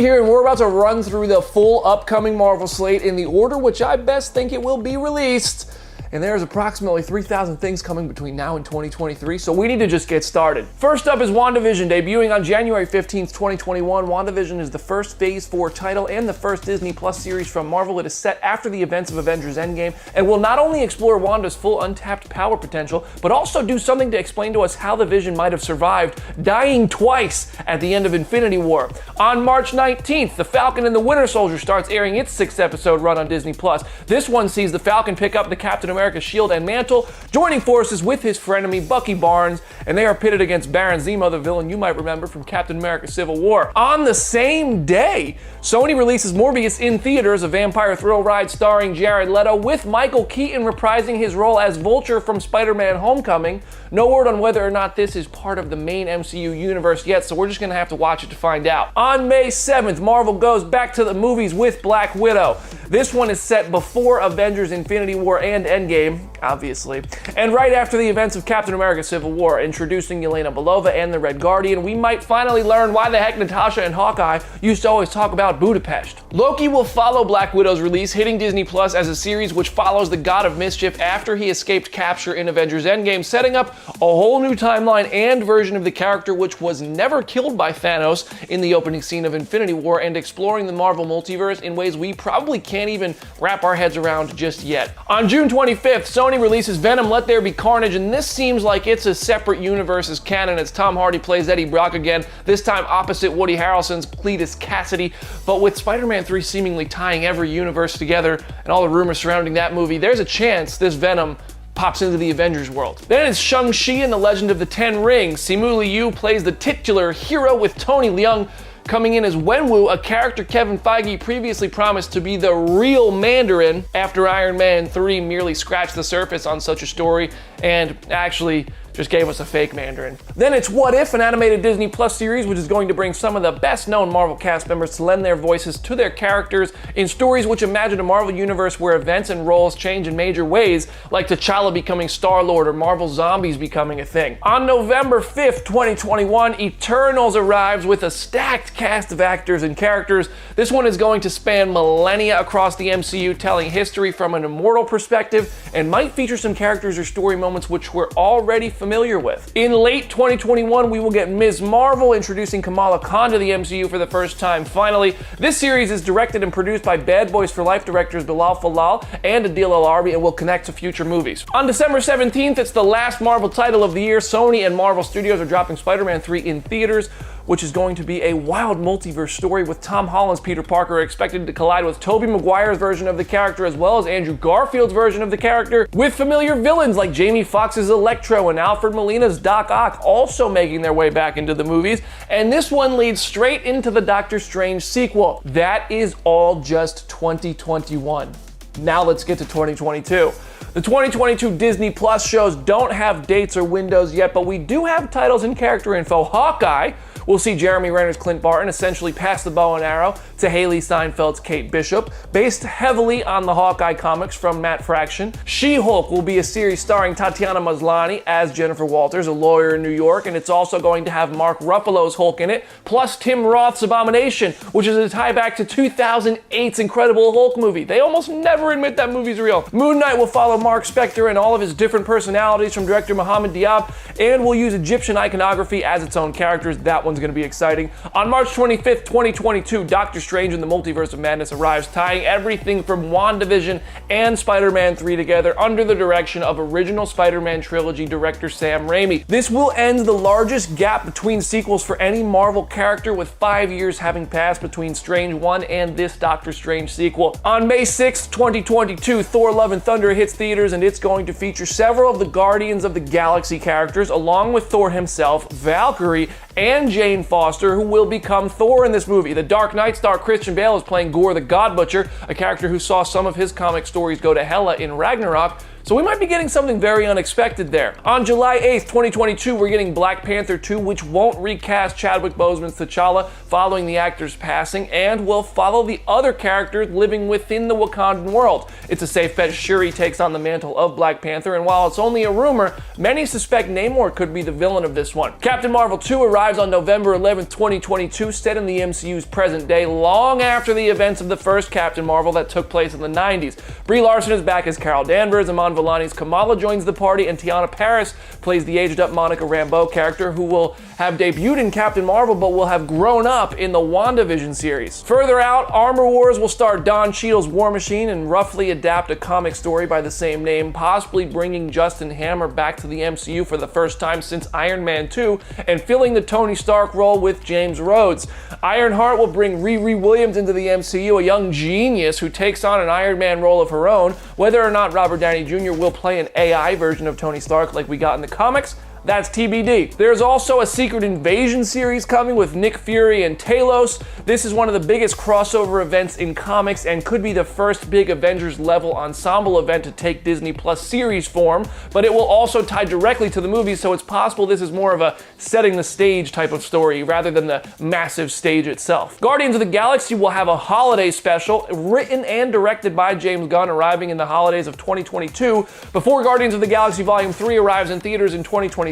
Here, and we're about to run through the full upcoming Marvel slate in the order which I best think it will be released. And there's approximately 3,000 things coming between now and 2023, so we need to just get started. First up is WandaVision, debuting on January 15th, 2021. WandaVision is the first Phase 4 title and the first Disney Plus series from Marvel. It is set after the events of Avengers Endgame and will not only explore Wanda's full untapped power potential, but also do something to explain to us how the Vision might have survived dying twice at the end of Infinity War. On March 19th, The Falcon and the Winter Soldier starts airing its 6th episode run on Disney Plus. This one sees the Falcon pick up the Captain America's shield and mantle, joining forces with his frenemy Bucky Barnes, and they are pitted against Baron Zemo, the villain you might remember from Captain America Civil War. On the same day, Sony releases Morbius in theaters, a vampire thrill ride starring Jared Leto, with Michael Keaton reprising his role as Vulture from Spider-Man Homecoming. No word on whether or not this is part of the main MCU universe yet, so we're just gonna have to watch it to find out. On May 7th, Marvel goes back to the movies with Black Widow. This one is set before Avengers Infinity War and Endgame, obviously, and right after the events of Captain America Civil War. Introducing Yelena Belova and the Red Guardian, we might finally learn why the heck Natasha and Hawkeye used to always talk about Budapest. Loki will follow Black Widow's release, hitting Disney Plus as a series which follows the God of Mischief after he escaped capture in Avengers Endgame, setting up a whole new timeline and version of the character which was never killed by Thanos in the opening scene of Infinity War, and exploring the Marvel multiverse in ways we probably can't even wrap our heads around just yet. On June 25th, Sony releases Venom: Let There Be Carnage, and this seems like it's a separate universe as canon, as Tom Hardy plays Eddie Brock again, this time opposite Woody Harrelson's Cletus Cassidy. But with Spider-Man 3 seemingly tying every universe together and all the rumors surrounding that movie, there's a chance this Venom pops into the Avengers world. Then it's Shang-Chi and the Legend of the Ten Rings. Simu Liu plays the titular hero, with Tony Leung coming in as Wenwu, a character Kevin Feige previously promised to be the real Mandarin after Iron Man 3 merely scratched the surface on such a story and actually just gave us a fake Mandarin. Then it's What If, an animated Disney Plus series which is going to bring some of the best known Marvel cast members to lend their voices to their characters in stories which imagine a Marvel universe where events and roles change in major ways, like T'Challa becoming Star-Lord or Marvel Zombies becoming a thing. On November 5th, 2021, Eternals arrives with a stacked cast of actors and characters. This one is going to span millennia across the MCU, telling history from an immortal perspective, and might feature some characters or story moments which we're already familiar with. In late 2021, we will get Ms. Marvel, introducing Kamala Khan to the MCU for the first time. Finally, this series is directed and produced by Bad Boys for Life directors Bilal Falal and Adil El Arbi and will connect to future movies. On December 17th, it's the last Marvel title of the year. Sony and Marvel Studios are dropping Spider-Man 3 in theaters, which is going to be a wild multiverse story, with Tom Holland's Peter Parker expected to collide with Tobey Maguire's version of the character as well as Andrew Garfield's version of the character, with familiar villains like Jamie Foxx's Electro and Alfred Molina's Doc Ock also making their way back into the movies. And this one leads straight into the Doctor Strange sequel. That is all just 2021. Now let's get to 2022. The 2022 Disney Plus shows don't have dates or windows yet, but we do have titles and character info. Hawkeye, we'll see Jeremy Renner's Clint Barton essentially pass the bow and arrow to Haley Steinfeld's Kate Bishop, based heavily on the Hawkeye comics from Matt Fraction. She-Hulk will be a series starring Tatiana Maslany as Jennifer Walters, a lawyer in New York, and it's also going to have Mark Ruffalo's Hulk in it, plus Tim Roth's Abomination, which is a tie back to 2008's Incredible Hulk movie. They almost never admit that movie's real. Moon Knight will follow Mark Spector and all of his different personalities from director Mohamed Diab, and will use Egyptian iconography as its own characters. That one's going to be exciting. On March 25th, 2022, Doctor Strange in the Multiverse of Madness arrives, tying everything from WandaVision and Spider-Man 3 together under the direction of original Spider-Man trilogy director Sam Raimi. This will end the largest gap between sequels for any Marvel character, with 5 years having passed between Strange 1 and this Doctor Strange sequel. On May 6th, 2022, Thor: Love and Thunder hits theaters, and it's going to feature several of the Guardians of the Galaxy characters, along with Thor himself, Valkyrie, and Jane Foster, who will become Thor in this movie. The Dark Knight star Christian Bale is playing Gore the God Butcher, a character who saw some of his comic stories go to Hela in Ragnarok. So we might be getting something very unexpected there. On July 8th, 2022, we're getting Black Panther 2, which won't recast Chadwick Boseman's T'Challa following the actor's passing, and will follow the other characters living within the Wakandan world. It's a safe bet Shuri takes on the mantle of Black Panther, and while it's only a rumor, many suspect Namor could be the villain of this one. Captain Marvel 2 arrives on November 11th, 2022, set in the MCU's present day, long after the events of the first Captain Marvel that took place in the 90s. Brie Larson is back as Carol Danvers, Iman Vellani's Kamala joins the party, and Tiana Paris plays the aged-up Monica Rambeau character, who will have debuted in Captain Marvel but will have grown up in the WandaVision series. Further out, Armor Wars will star Don Cheadle's War Machine and roughly adapt a comic story by the same name, possibly bringing Justin Hammer back to the MCU for the first time since Iron Man 2 and filling the Tony Stark role with James Rhodes. Ironheart will bring Riri Williams into the MCU, a young genius who takes on an Iron Man role of her own. Whether or not Robert Downey Jr. will play an AI version of Tony Stark like we got in the comics, that's TBD. There's also a Secret Invasion series coming with Nick Fury and Talos. This is one of the biggest crossover events in comics and could be the first big Avengers-level ensemble event to take Disney Plus series form, but it will also tie directly to the movie, so it's possible this is more of a setting the stage type of story rather than the massive stage itself. Guardians of the Galaxy will have a holiday special written and directed by James Gunn, arriving in the holidays of 2022 before Guardians of the Galaxy Volume 3 arrives in theaters in 2023.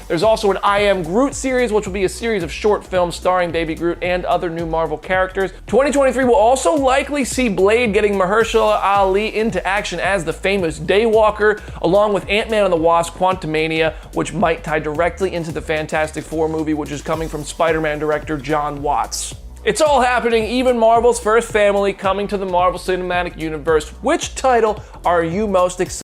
There's also an I Am Groot series, which will be a series of short films starring Baby Groot and other new Marvel characters. 2023 will also likely see Blade getting Mahershala Ali into action as the famous Daywalker, along with Ant-Man and the Wasp: Quantumania, which might tie directly into the Fantastic Four movie, which is coming from Spider-Man director John Watts. It's all happening, even Marvel's first family coming to the Marvel Cinematic Universe. Which title are you most excited